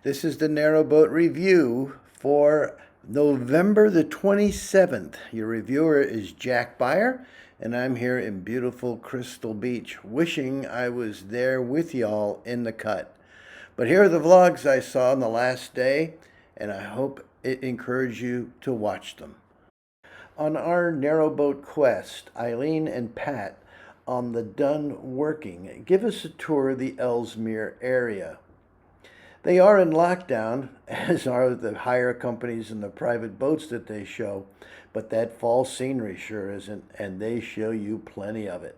This is the Narrowboat review for November the 27th. Your reviewer is Jack Beyer, and I'm here in beautiful Crystal Beach, wishing I was there with y'all in the cut. But here are the vlogs I saw on the last day, and I hope it encouraged you to watch them. On our narrowboat quest, Eileen and Pat on the Done Working give us a tour of the Ellesmere area. They are in lockdown, as are the hire companies and the private boats that they show, but that fall scenery sure isn't, and they show you plenty of it.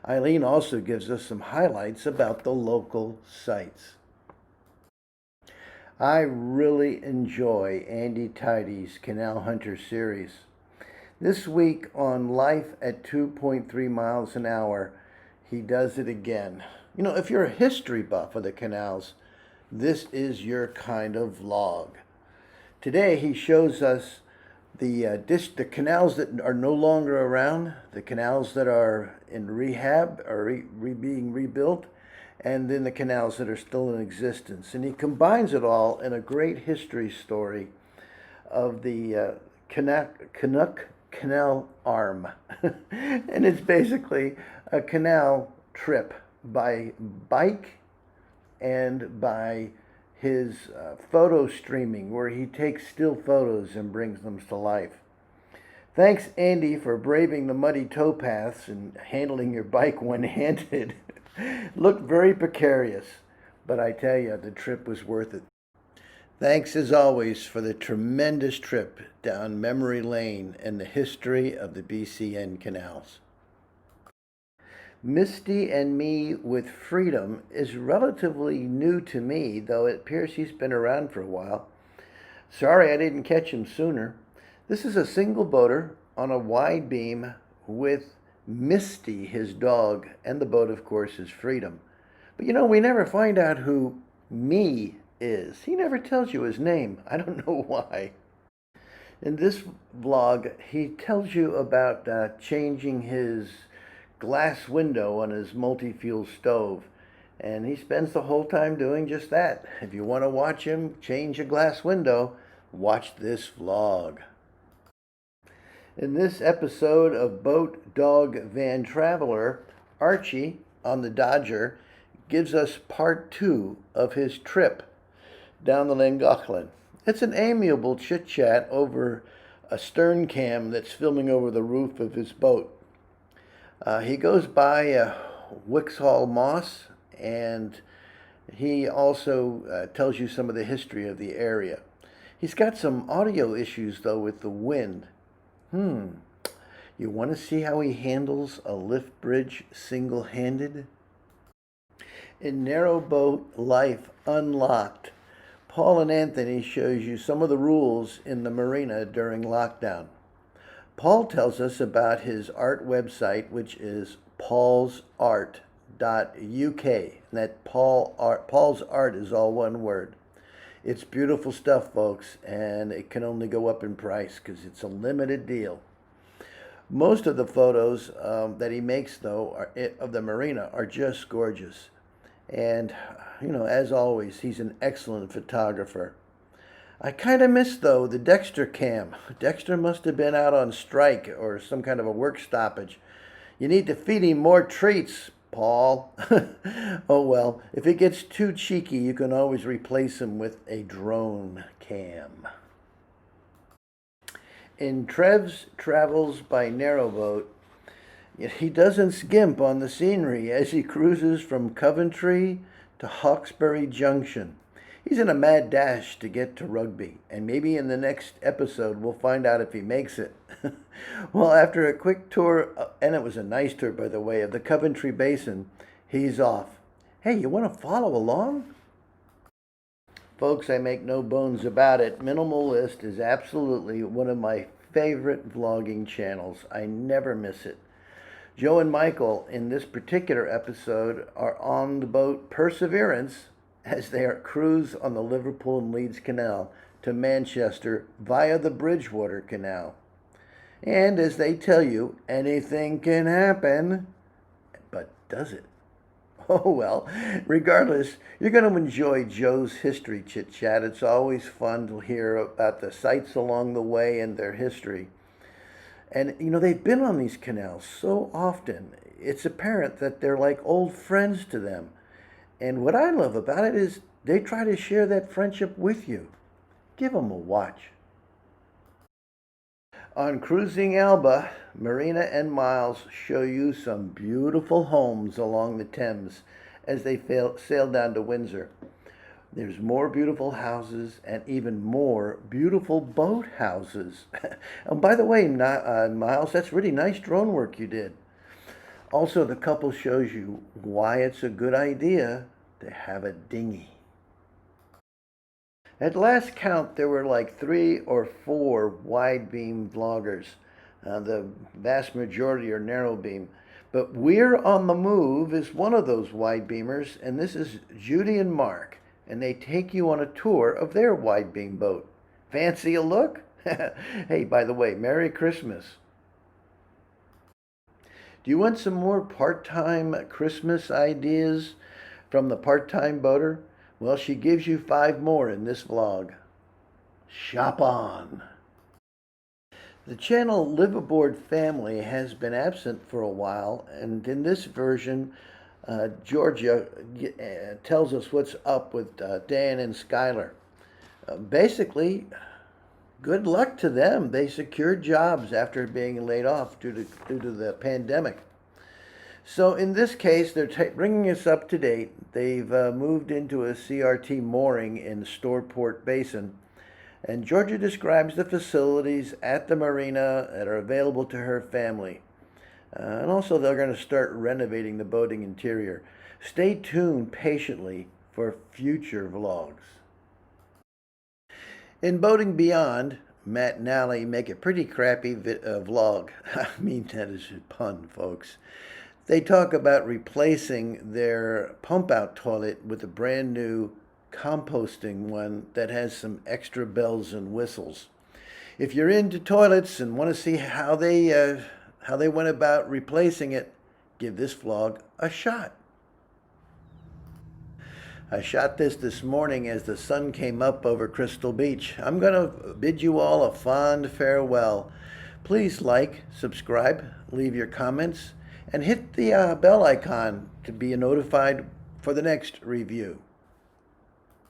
Eileen also gives us some highlights about the local sites. I really enjoy Andy Tidy's Canal Hunter series. This week on Life at 2.3 miles an hour, he does it again. You know, if you're a history buff of the canals, this is your kind of vlog. Today he shows us the canals that are no longer around, the canals that are in rehab or being rebuilt, and then the canals that are still in existence. And he combines it all in a great history story of the Canuck Canal Arm. And it's basically a canal trip by bike and by his photo streaming, where he takes still photos and brings them to life. Thanks, Andy, for braving the muddy towpaths and handling your bike one-handed. Looked very precarious, but I tell you, the trip was worth it. Thanks, as always, for the tremendous trip down memory lane and the history of the BCN canals. Misty and Me with Freedom is relatively new to me, though it appears he's been around for a while. Sorry I didn't catch him sooner. This is a single boater on a wide beam with Misty, his dog, and the boat, of course, is Freedom. But you know, we never find out who Me is. He never tells you his name. I don't know why. In this vlog, he tells you about changing his glass window on his multi-fuel stove, and he spends the whole time doing just that. If you want to watch him change a glass window, watch this vlog. In this episode of Boat Dog Van Traveler, Archie on the Dodger gives us part 2 of his trip down the Llangollen. It's an amiable chit-chat over a stern cam that's filming over the roof of his boat. He goes by Wixhall Moss, and he also tells you some of the history of the area. He's got some audio issues, though, with the wind. You want to see how he handles a lift bridge single-handed? In Narrowboat Life Unlocked, Paul and Anthony shows you some of the rules in the marina during lockdown. Paul tells us about his art website, which is paulsart.uk. And that Paul's Art is all one word. It's beautiful stuff, folks, and it can only go up in price because it's a limited deal. Most of the photos that he makes, though, of the marina are just gorgeous. And, you know, as always, he's an excellent photographer. I kind of miss, though, the Dexter cam. Dexter must have been out on strike or some kind of a work stoppage. You need to feed him more treats, Paul. Oh well, if it gets too cheeky, you can always replace him with a drone cam. In Trev's Travels by Narrowboat, he doesn't skimp on the scenery as he cruises from Coventry to Hawkesbury Junction. He's in a mad dash to get to Rugby, and maybe in the next episode we'll find out if he makes it. Well, after a quick tour, and it was a nice tour, by the way, of the Coventry Basin, he's off. Hey, you want to follow along? Folks, I make no bones about it. Minimalist is absolutely one of my favorite vlogging channels. I never miss it. Joe and Michael, in this particular episode, are on the boat Perseverance as they cruise on the Liverpool and Leeds Canal to Manchester via the Bridgewater Canal. And as they tell you, anything can happen, but does it? Oh, well, regardless, you're going to enjoy Joe's history chit chat. It's always fun to hear about the sights along the way and their history. And, they've been on these canals so often, it's apparent that they're like old friends to them. And what I love about it is they try to share that friendship with you. Give them a watch. On Cruising Alba, Marina and Miles show you some beautiful homes along the Thames as they sail down to Windsor. There's more beautiful houses and even more beautiful boat houses. And by the way, Miles, that's really nice drone work you did. Also, the couple shows you why it's a good idea to have a dinghy. At last count, there were like 3 or 4 wide beam vloggers. The vast majority are narrow beam. But We're on the Move is one of those wide beamers, and this is Judy and Mark, and they take you on a tour of their wide beam boat. Fancy a look? Hey, by the way, Merry Christmas. Do you want some more part-time Christmas ideas from the part-time boater? Well, she gives you 5 more in this vlog. Shop on! The channel Live Aboard Family has been absent for a while, and in this version, Georgia tells us what's up with Dan and Skylar. Basically, good luck to them. They secured jobs after being laid off due to the pandemic. So in this case, they're bringing us up to date. They've moved into a CRT mooring in Storeport Basin. And Georgia describes the facilities at the marina that are available to her family. And also they're going to start renovating the boating interior. Stay tuned patiently for future vlogs. In Boating Beyond, Matt and Allie make a pretty crappy vlog. I mean, that is a pun, folks. They talk about replacing their pump-out toilet with a brand new composting one that has some extra bells and whistles. If you're into toilets and want to see how they went about replacing it, give this vlog a shot. I shot this morning as the sun came up over Crystal Beach. I'm going to bid you all a fond farewell. Please like, subscribe, leave your comments, and hit the bell icon to be notified for the next review.